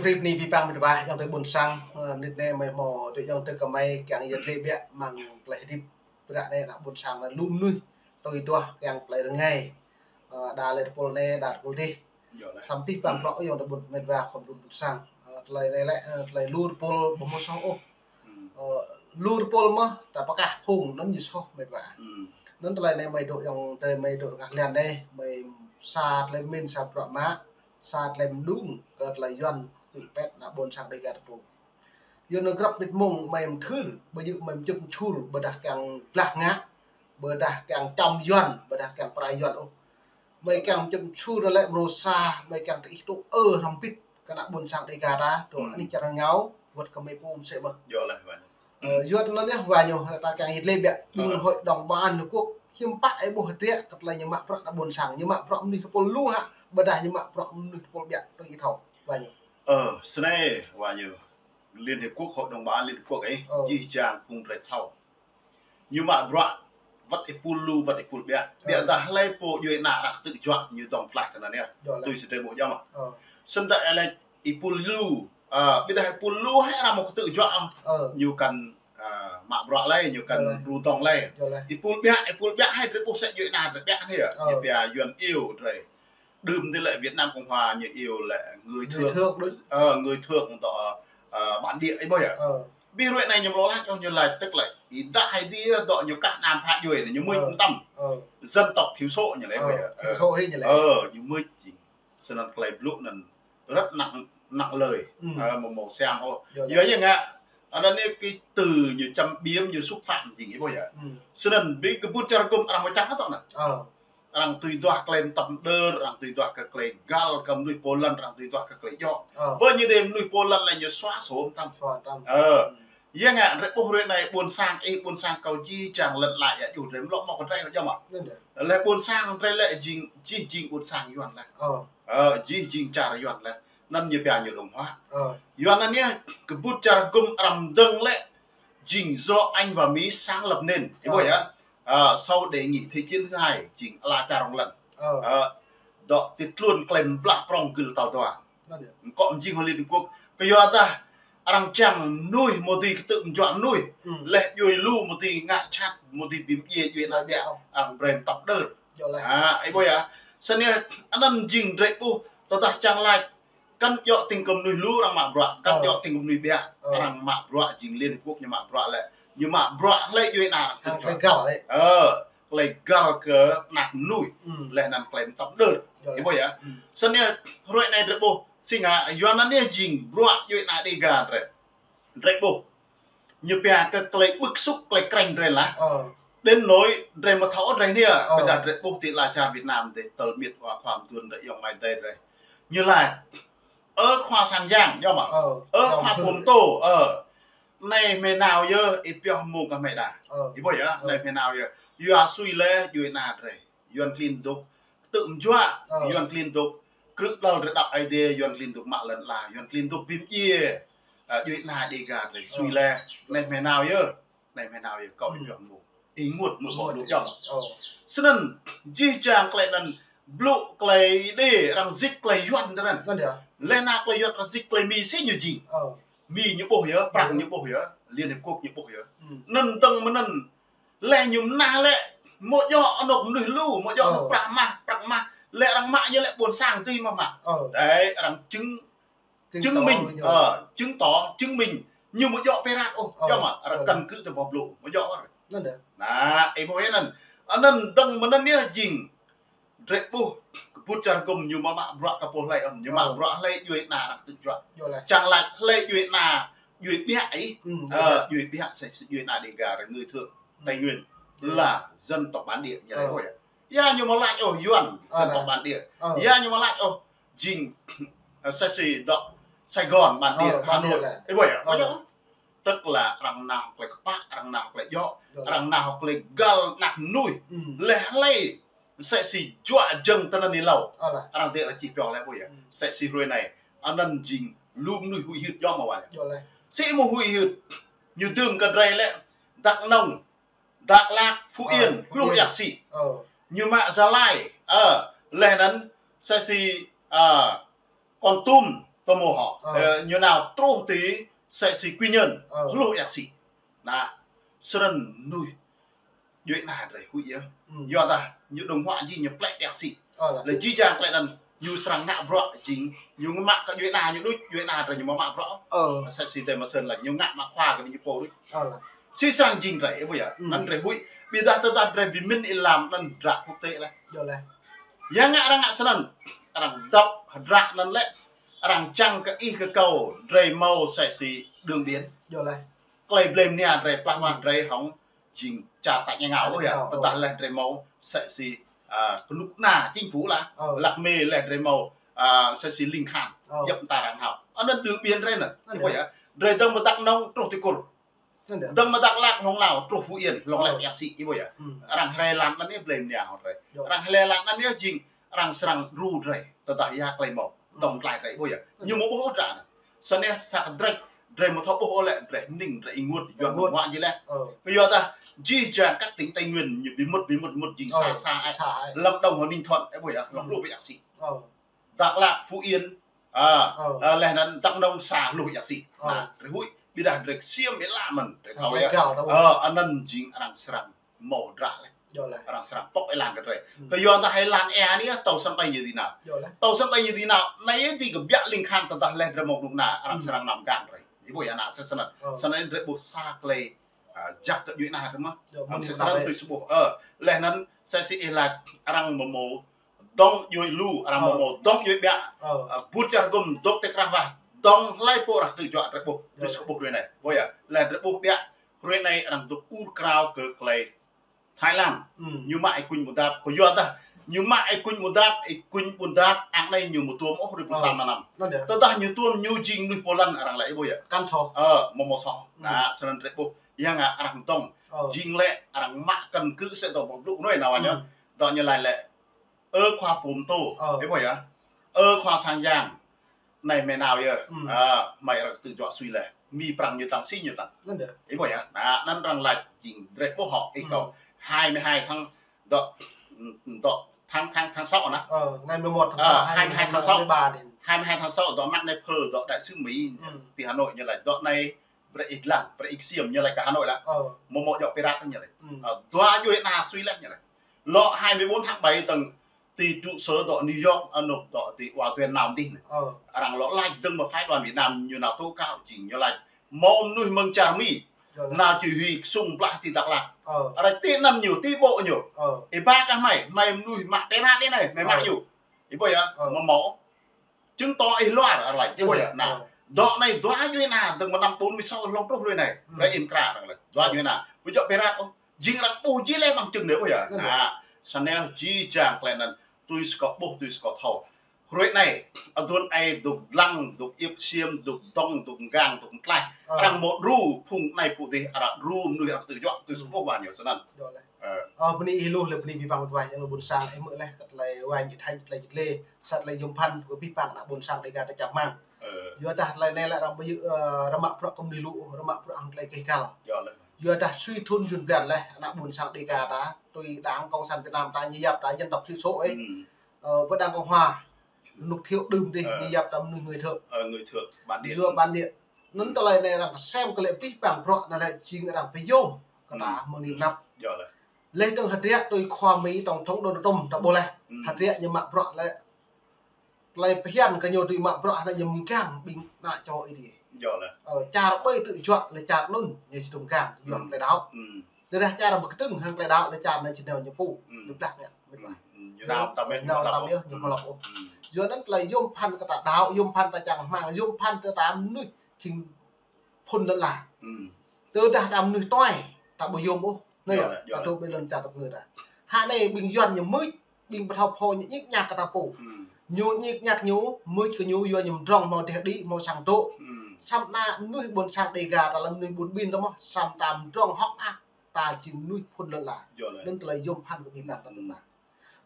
free ni pipang midwa yang te bun sang nit ne mai mo de yang te kamai kyang ye le bia mang play dip pra ne na bun sang na lum nui tôi tua kyang play ngai da le pol ne da pol di sampi pang pro yang te bun midwa kon bun sang play ne le play lur pol bomo so lur pol ma ta pakah khung nan như so midwa nan play ne mai do yang te mai do ngak lian ne mai sa le min sa pro ma saat lem dung ke telayan pet nak bon sang dekat pun. Yo nak grab mit mung mem thul, baju mem jum chur bedah kang plah ngak, bedah kang tam yuan, bedah kang prayon oh. Mai kang jum chur le rosa, mai kang tu rampit kana bon sang dekat dah. Tu ani cara ngau buat kami pum se bah. Yo lah bạn. Yo tu nanti banyak ta kang hit le bia, ding hoi dong ban quốc khiêm pak ai bo htia kat lai nyemak pro nak bon sang nyemak pro ni pol lu ha bedah nyemak pro ni pol bia tu i thau banyak. Sne và nhiều Liên Hiệp Quốc, Hội đồng Bảo an Liên Hiệp Quốc ấy chỉ chàng cùng rệt thâu nhưng mà rõ vật ipulu vật ipul bia địa ta lấy bộ duy nạ đã tự chọn như tổng lại thế này nè tôi sẽ thấy bộ nhau mà sân đại là ipulu bây giờ ipulu hay là một tự chọn nhiều cần mạ rõ lấy nhiều cần ru tòng lấy ipul bia hay cái bộ sẽ duy nạ rệt bia này như bia duyên yêu rồi đùm thì lại Việt Nam Cộng Hòa như yêu là người thượng đó bản địa ấy bây giờ bi ruộng này nhầm lo lát cho như là tức là ý đại đi đó nhiều các nam hạ duệ như mươi tầm dân tộc thiếu số như này bây giờ thiếu số hay như này như mươi chỉ sơn ăn clay blue là rất nặng lời một xem thôi nhớ như ngạ ở đây cái từ như châm biếm như xúc phạm gì nghĩ bây giờ sơn ăn biết cái bút char cung làm một trắng hết rồi nè rằng tùy toa claim tập đơ rằng tùy toa cái claim gal cầm nuôi Poland rằng tùy toa cái claim cho bởi như đêm nuôi Poland là như xóa số tâm yên ngạn rễ bộ huyện này buồn sang cầu chi chẳng lật lại ở chủ rếm lọ mà còn trai ở trong mà lại buồn sang trai lại chỉ buồn sang yuan lại chỉ trả yuan lại năm như bè nhiều đồng hóa yuan là nhé cái bút trả cung làm đừng lại chính do Anh và Mỹ sáng lập nên thế bởi á sau đề nghị thế chiến thứ hai chính là trả rong lần đó tiết luôn claim black prong cử tàu tòa cộng chính của Liên Hợp Quốc cái do ta rằng chẳng nuôi một tí tự chọn nuôi lệ duy lưu một tí ngạ chát một tí bím ye duy là bẹo brem tập đơn ấy bây giờ sân này anh ăn chính rễ bu tao ta chẳng lại căn dọ tình cầm nuôi lưu rằng mạ bọa căn dọ tình cầm nuôi bẹo rằng mạ bọa chính Liên Hợp Quốc nhưng mạ bọa lại nhưng mà bọa lệ duy là lại gal ke nạc nuôi lại nằm claim tập đơn ấy bây giờ sân này rồi này rễ bu singa yuanane jing brought you na đi gà rồi rậy bộ như bè cái clay bức xúc clay canh rồi là đến nỗi rồi mà tháo rồi nè bây giờ rậy bộ thì là cha Việt Nam để tờ miệt và khoản tuần để dùng bài tây rồi như là ở khoa sang giang do mà ở khoa phồn tổ này mẹ nào giờ ít biểu mù cả mẹ đã thì bây giờ này mẹ nào giờ you suy lệ you na rồi you clean đục tự chua you clean đục cứ lâu rồi đọc idea yon liên tục mạng lần là yon liên tục phim ye dưới là đi gà để suy le này mẹ nào nhớ cậu đi chọn ngủ ý nguột một bộ đúng không sân di chàng clay lần blue clay đi rằng zig clay yon đó nè lên na clay yon rằng zig clay mi sẽ như gì mi những bộ nhớ bằng những bộ nhớ Liên Hiệp Quốc những bộ nhớ nâng tầng mà nâng lẹ nhúng na lẹ một dọ nộp nửa lưu một dọ nộp bạc mà lệ rằng mạ như lại buồn sang tim mà đấy rằng chứng minh chứng minh như một dọ perat cho mà rằng cần cứ từ bọc lộ một dọ rồi ấy mỗi lần anh tầng mà anh nhớ jing rệp bu bút chân cùng như mà mạ bọa cặp lại ẩm như mà bọa lệ duy là tự chọn chẳng lại lệ duy là duy bia ấy duy bia sẽ duy là để gà người thượng Tây Nguyên là dân tộc bản địa như thế thôi ya nhưng mà lại yuan dân tộc bản địa ya nhưng mà lại jing Sài Gòn bản địa Hà Nội ấy vậy có nhớ tức là rằng nào lại bác rằng nào lại dọ rằng nào lại gal nạc nuôi lẻ lây sẽ xì chọa dâng tân đi lầu rằng tiện là chỉ biểu lại vậy sẽ xì rồi này anh ăn jing lùm nuôi hủy hụt do mà vậy sĩ một hủy hụt như tương cần đây lẽ Đắk Nông Đắk Lắk Phú Yên lục nhạc sĩ như mạ Gia Lai lên nắn sẽ xì Con Tum tôi mô họ như nào trô tí sẽ xì quy nhân lụi ạc xì đã sơn nuôi duy nà rời hụi á do ta như đồng họa gì nhập lại đẹp xị là chi chàng lại lần như sang ngạ rõ chính nhiều mạng các duy nà như đôi duy nà rồi nhưng mà mạng rõ sẽ xì tề mà sơn là nhiều ngạ mạng khoa cái như cô đấy xí sang jing rảy bây giờ năn rảy hụi bây giờ tôi ta rảy vì mình làm năn rạ quốc tế này ya ngạ sơn rằng đập rạ năn lệ rằng chăng cái y cái cầu rảy màu sẽ xì đường biến clay blame nha rảy plasma rảy hỏng chính trả tại nhà ngạo thôi à, tất cả là rễ màu sẽ xì lúc nào chính phủ là lạc mê là rễ màu sẽ xì linh khăn dập ta đàn học, anh nên đường biên đây nè, bây giờ rễ đông mà tắc nông trổ thì cồn, đông mà tắc lạc nông nào trổ phú yên, lòng lại nhạc sĩ bây giờ, rằng hai lan anh ấy blame nhà họ rồi, rằng hai lan anh ấy chính rằng sang ru rồi, tất cả ya clay màu, đồng lại rễ bây giờ, nhưng mà bố trả, sau này sạc rễ một thóc bố lại rễ ninh rễ nguồn, dọn một ngoại gì lên, bây giờ ta di chuyển các tỉnh Tây Nguyên như bí mật chính xa ấy, Lâm Đồng hoặc Ninh Thuận ấy bởi lòng lụi nhạc sĩ, Đắk Lắk Phú Yên, là nó Đắk Nông xa lụi nhạc sĩ, rồi húi bị đặt được xiêm mới làm mình, rồi thầu anh nên chính anh sang màu rạ này, anh sang bóc cái làn cái rồi, bây giờ ta hay làn e này tàu sân bay như thế nào, tàu sân bay như thế nào, này thì cái biện linh khăn ta lên ra một lúc nào anh sang nằm gan rồi, như vậy anh sẽ sân này rồi bộ xa clay chắc cái chuyện này đúng không? Ông sẽ sang từ số lẽ nên sẽ là orang mau dong yoi lu orang mau dong yoi bia putar gum dok tekrava dong lai po rak tu jua rebo tu số bộ này, bây giờ là rebo bia rồi này orang tu crowd ke clay Thái Lan, nhưng mà ai quên một đáp, có do ta, nhưng mà ai quên một đáp, anh này nhiều một tuồng ốc rồi busan mà nằm, tôi ta nhiều tuồng nhiều jing nuôi Poland orang lại bây giờ, can so, mau so, senen rebo yang orang tong jing lệ orang makan cứ sẽ tổ một lúc nữa nào anh nhá đó như lại khoa bùm tô cái gì á khoa sang giang này mày nào giờ mày tự chọn suy lệ mi prang như tăng xí như tăng cái gì á nên rằng là jing rep bố họ cái cầu 22 tháng 6 nè ngày 11 tháng 6 22 tháng 6 đó mắc này phơ đó đại sứ Mỹ từ Hà Nội như là đó này Brexium như là cả Hà Nội là một dọc Perat như này toa như na suy lệ như này lọ 24 tháng 7 tầng từ trụ sở đó New York nộp đó từ hòa tuyển nào tin rằng lọ lại từng mà phái đoàn Việt Nam như nào tố cáo chỉ như là mong nuôi mừng trà mi nào chỉ huy sung lại thì đặc là ở đây tên năm nhiều tí bộ nhiều thì ba cái mày nuôi mặt Perat đây này mày mặc nhiều thì bây giờ mà máu chứng tỏ ấy loa ở lại như bây giờ nào đó này doa như thế nào từng một năm 46 long trúc rồi này ra im cả rằng là doa như thế nào bây giờ Perat không riêng rằng bù chỉ lên bằng chừng đấy bây giờ sáng nay chỉ chàng lại là tôi có bố tôi có thầu rồi này ở tuần ai đục lăng đục yếp xiêm đục đông đục gang đục lại rằng một ru phùng này phụ thì ru nuôi là tự chọn tôi số bao nhiêu sân bên này luôn là bên này vi phạm một vài những buôn sang ấy mượn này lại vài nhiệt hay lại nhiệt lê sát lại dùng pan của vi phạm đã buôn sang đây ra để chạm mang vừa ta lại này lại làm bây giờ làm mạo pro công đi lụ làm mạo pro ăn lại cây cào vừa ta suy thun dùn bèn này đã buôn sang đây ra đã tôi đang công sản Việt Nam ta như dập đã dân tộc thiểu số ấy vẫn đang có hòa lục thiệu đừng đi như dập tầm người thượng bản địa vừa bản địa nấn tờ này là xem cái lệ vi phạm pro là lại chỉ người làm phải vô cả ta một niệm năm lấy từng hạt địa tôi khoa mỹ tổng thống Donald Trump đã bồ lại hạt địa nhưng mà pro lại hiện cái nhiều từ mạng pro là nhầm càng bình lại cho ấy thì cha bơi tự chọn là cha luôn như đồng càng chọn lại đáo đây là cha là một cái từng hàng lại đáo là cha này chỉ đều nhập phụ được đặt nè nào tao biết nhưng mà lọc dưới đất là yom pan cái ta đáo yom pan ta chẳng mang là yom pan ta tám nuôi trình phun lên là từ đã làm nuôi toai ta bồi yom ô này là tôi bên lần cha tập người đã hạ này bình doanh nhiều mới bình bật học hồ những nhích nhạc cái ta phủ nhú nhích nhạc nhú mới cái nhú vô nhầm rong màu đẹp đi màu sáng tố sam na nuôi buồn sang đầy gà ta làm nuôi buồn pin đó mà sam tam rong hóc á ta chỉ nuôi phun lên là nên là yom pan của mình là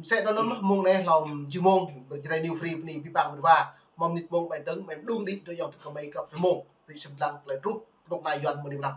sẽ nó mong này lòng chư mong bởi cái new free này vi phạm và mong nít mong bài tấn mềm đun đi tôi dòng từ mấy cặp mong bị sầm lăng lại rút lúc này dọn một điểm năm